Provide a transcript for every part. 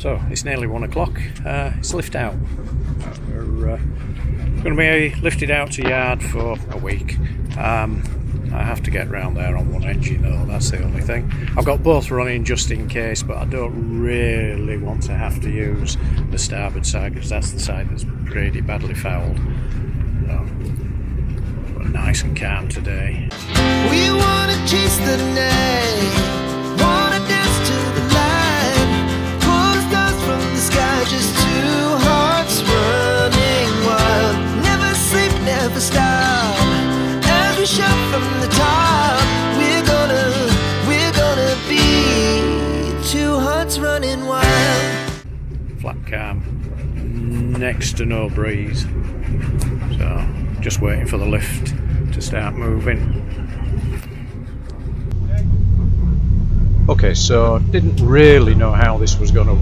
So it's nearly 1 o'clock. It's lift out. We're going to be lifted out to yard for a week. I have to get round there on one engine though, that's the only thing. I've got both running just in case, but I don't really want to have to use the starboard side because that's the side that's pretty badly fouled. So, we're nice and calm today. We wanna chase the night, wanna dance to the light, pull the stars from the sky, just two hearts running wild. Never sleep, never stop, as we shout from the top. We're gonna be two hearts running wild. Flat calm, next to no breeze. So just waiting for the lift to start moving. Okay, so didn't really know how this was going to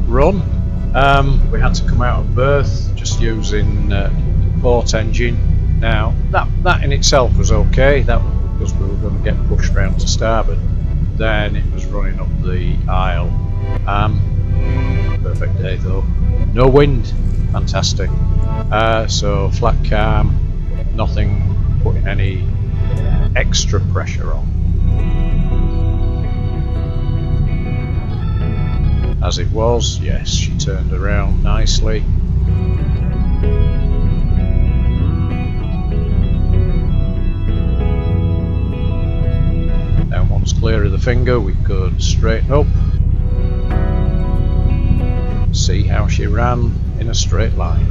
run. We had to come out of berth just using the port engine. Now that in itself was okay, that because we were going to get pushed round to starboard. Then it was running up the aisle. Perfect day though, no wind, fantastic. So flat calm, nothing putting any extra pressure on. As it was, yes, she turned around nicely. Now once clear of the finger we could straighten up, see how she ran in a straight line.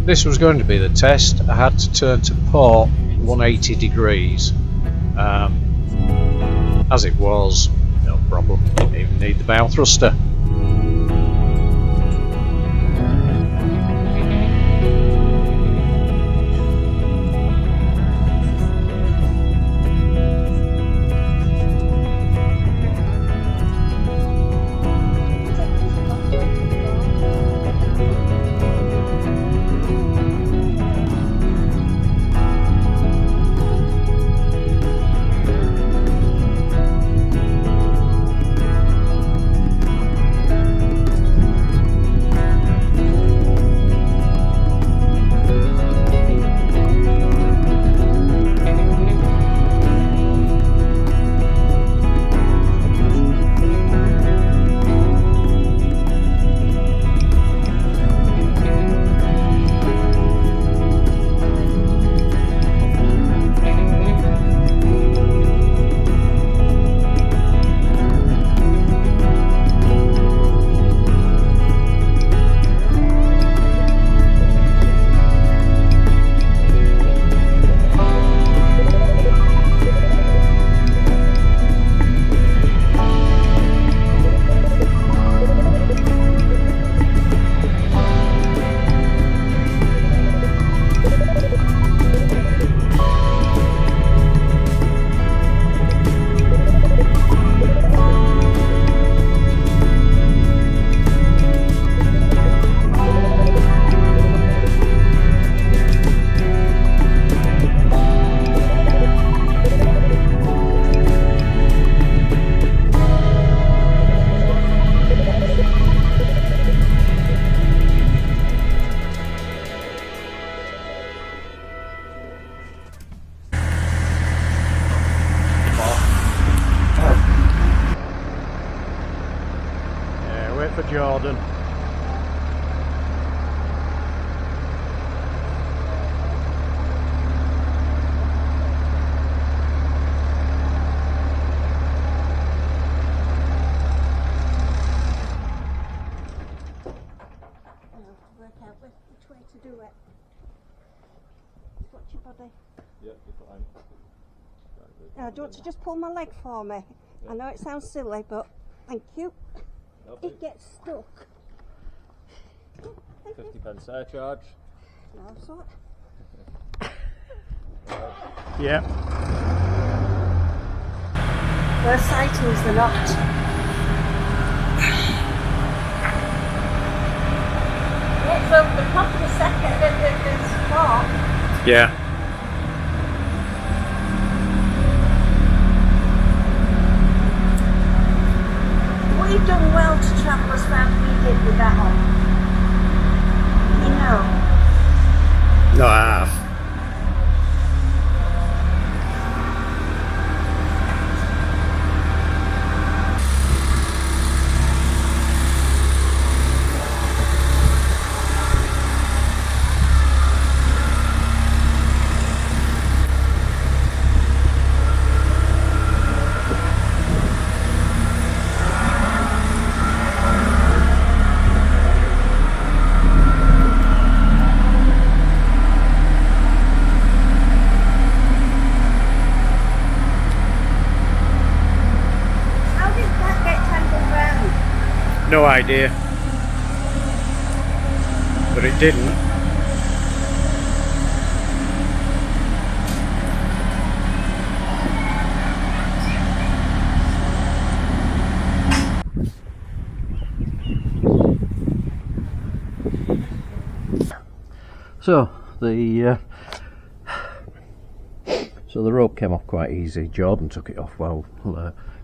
This was going to be the test. I had to turn to port 180 degrees. As it was, no problem, didn't even need the bow thruster. For Jordan. Work out which way to do it. Watch your body. Yep, you're fine. Now, do you want to just pull my leg for me? I know it sounds silly, but thank you. It gets stuck. 50p surcharge. No sort. Yeah. Where sighting is the knot? Yeah, so the top of the second is four. Yeah. What are you You've done well to travel as far as we did with that on. You know. No, I have. How did that get tangled round? No idea. But it didn't. So the rope came off quite easy. Jordan took it off while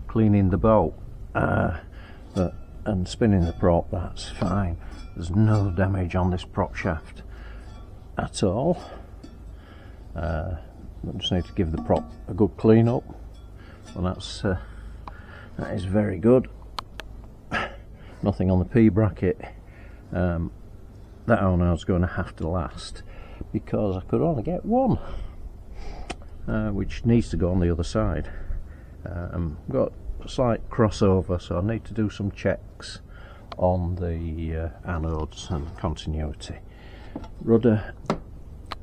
cleaning the boat, and spinning the prop. That's fine. There's no damage on this prop shaft at all. I just need to give the prop a good clean up, and that is very good. Nothing on the P bracket. That is going to have to last, because I could only get one, which needs to go on the other side. Got a slight crossover, so I need to do some checks on the anodes and continuity. Rudder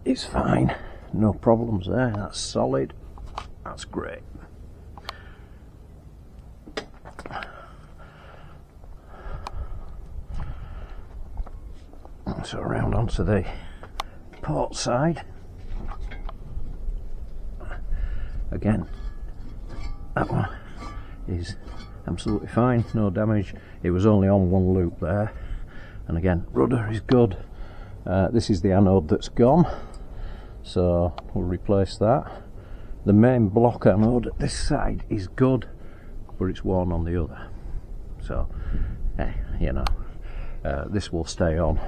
is fine, no problems there, that's solid, that's great. So around onto the port side. Again, that one is absolutely fine, no damage. It was only on one loop there. And again, rudder is good. This is the anode that's gone, so we'll replace that. The main block anode at this side is good, but it's worn on the other. So, you know, this will stay on.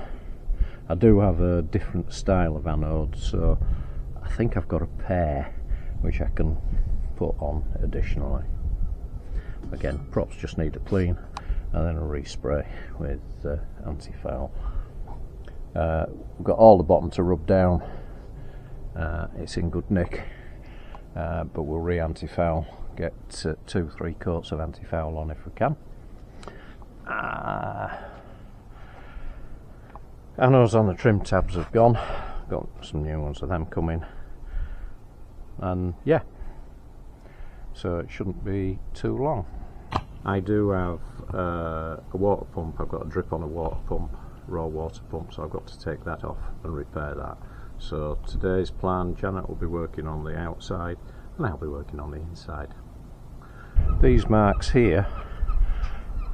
I do have a different style of anode, so I think I've got a pair which I can put on additionally. Again, props just need a clean and then a respray with anti-foul. We've got all the bottom to rub down. It's in good nick, but we'll re-anti-foul, get 2-3 coats of anti-foul on if we can. Anodes on the trim tabs have gone. Got some new ones of them coming, and yeah, so it shouldn't be too long. I do have a water pump. I've got a drip on a water pump, raw water pump, so I've got to take that off and repair that. So today's plan, Janet will be working on the outside and I'll be working on the inside. These marks here,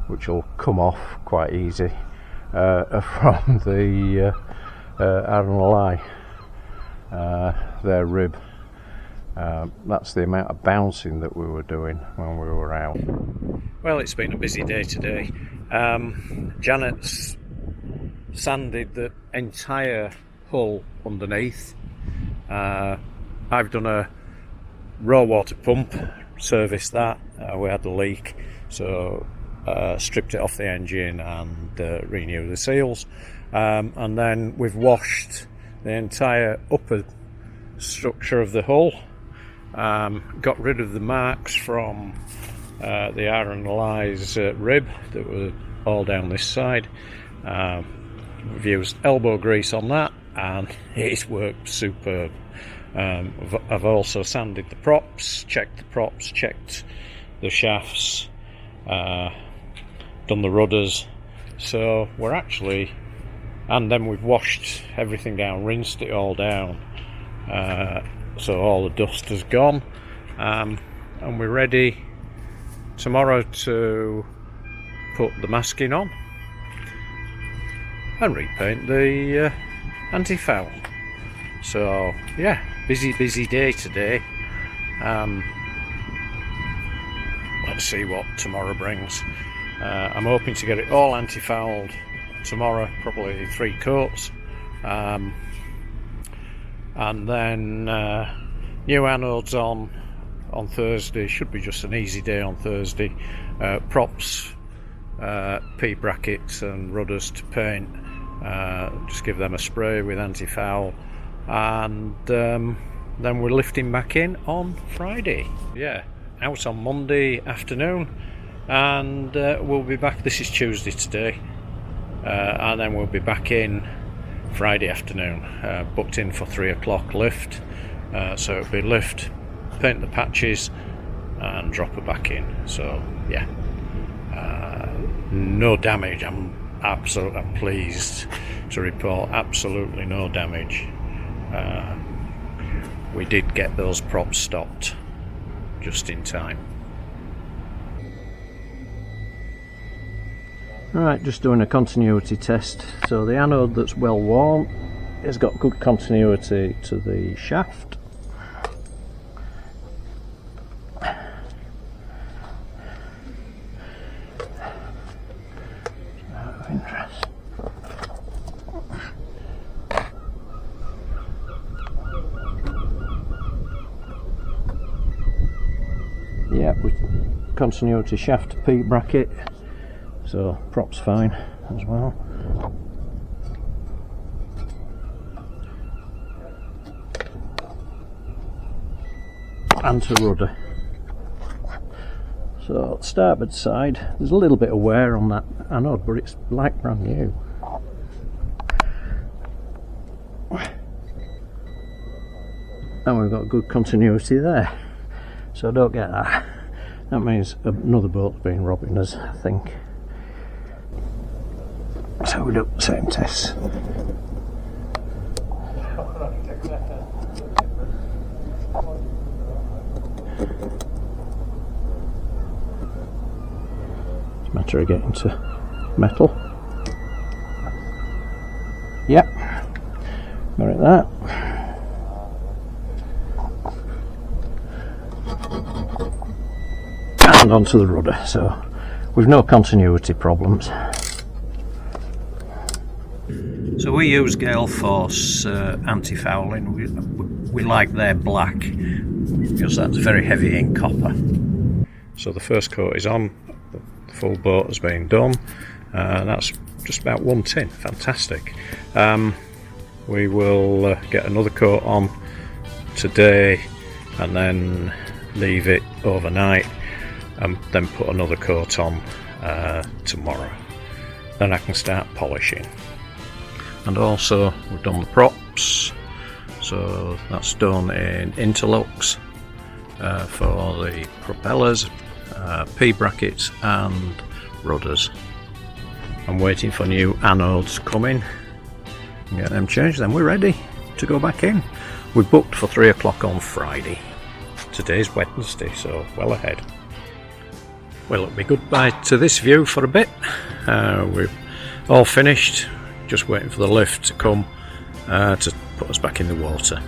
which will come off quite easy, are from the Aaron their rib. That's the amount of bouncing that we were doing when we were out. Well, it's been a busy day today. Janet's sanded the entire hull underneath. I've done a raw water pump, serviced that. We had a leak, so stripped it off the engine and renewed the seals, and then we've washed the entire upper structure of the hull, got rid of the marks from the Aaron Lye's rib that were all down this side. We've used elbow grease on that and it's worked superb. I've also sanded the props, checked the shafts, done the rudders, so we're actually, and then we've washed everything down, rinsed it all down, so all the dust has gone, and we're ready tomorrow to put the masking on and repaint the anti-foul. So yeah, busy day today. Let's see what tomorrow brings. I'm hoping to get it all anti-fouled tomorrow, probably 3 coats, and then new anodes on Thursday. Should be just an easy day on Thursday. Props, P brackets and rudders to paint. Just give them a spray with anti-foul, and then we're lifting back in on Friday. Yeah, out on Monday afternoon, and we'll be back. This is Tuesday today, and then we'll be back in Friday afternoon. Booked in for 3 o'clock lift, so it'll be lift, paint the patches, and drop her back in. So yeah, no damage. I'm pleased to report absolutely no damage. We did get those props stopped just in time. Right, just doing a continuity test. So the anode that's well worn has got good continuity to the shaft. Out of interest. Yeah, with continuity shaft P bracket, so props fine as well. And to rudder. So starboard side, there's a little bit of wear on that anode, but it's like brand new. And we've got good continuity there. So don't get that. That means another boat's been robbing us, I think. So we do the same test. It's a matter of getting to metal. Yep, got it there. And onto the rudder, so we've no continuity problems. So we use Gale Force anti-fouling. We like their black because that's very heavy in copper. So the first coat is on, the full boat has been done. That's just about 1 tin, fantastic. We will get another coat on today and then leave it overnight, and then put another coat on tomorrow. Then I can start polishing. And also we've done the props, so that's done in interlocks for the propellers, P brackets and rudders. I'm waiting for new anodes coming and get them changed, then we're ready to go back in. We booked for 3 o'clock on Friday. Today's Wednesday, so well ahead. Well, it'll be goodbye to this view for a bit. We've all finished, just waiting for the lift to come to put us back in the water.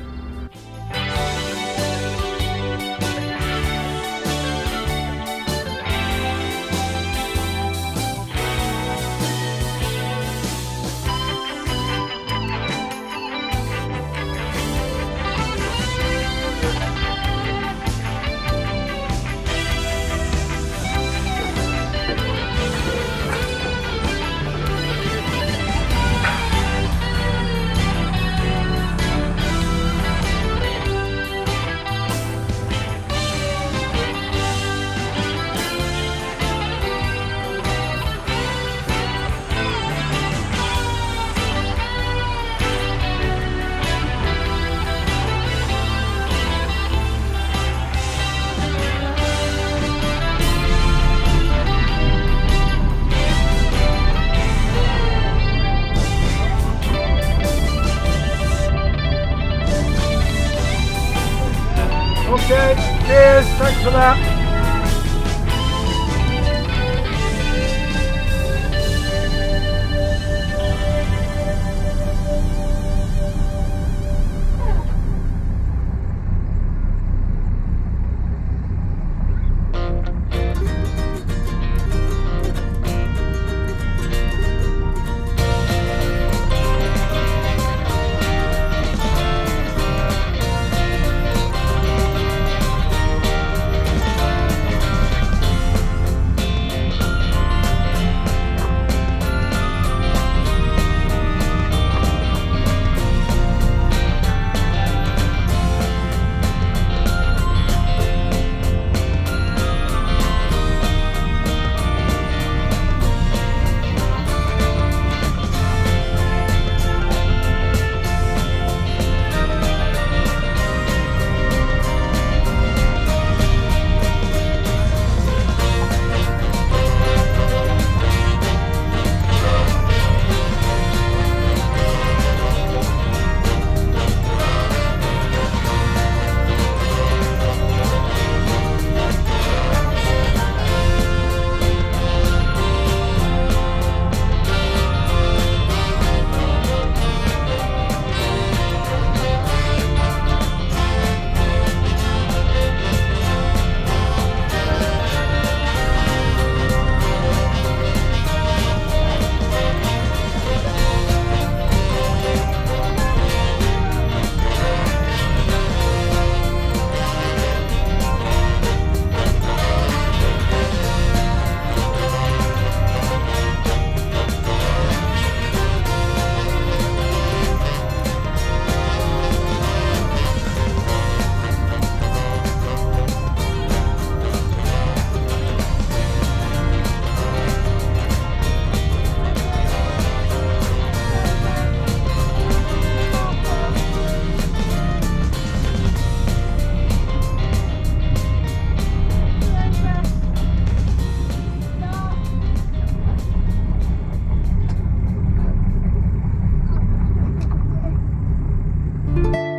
Bye.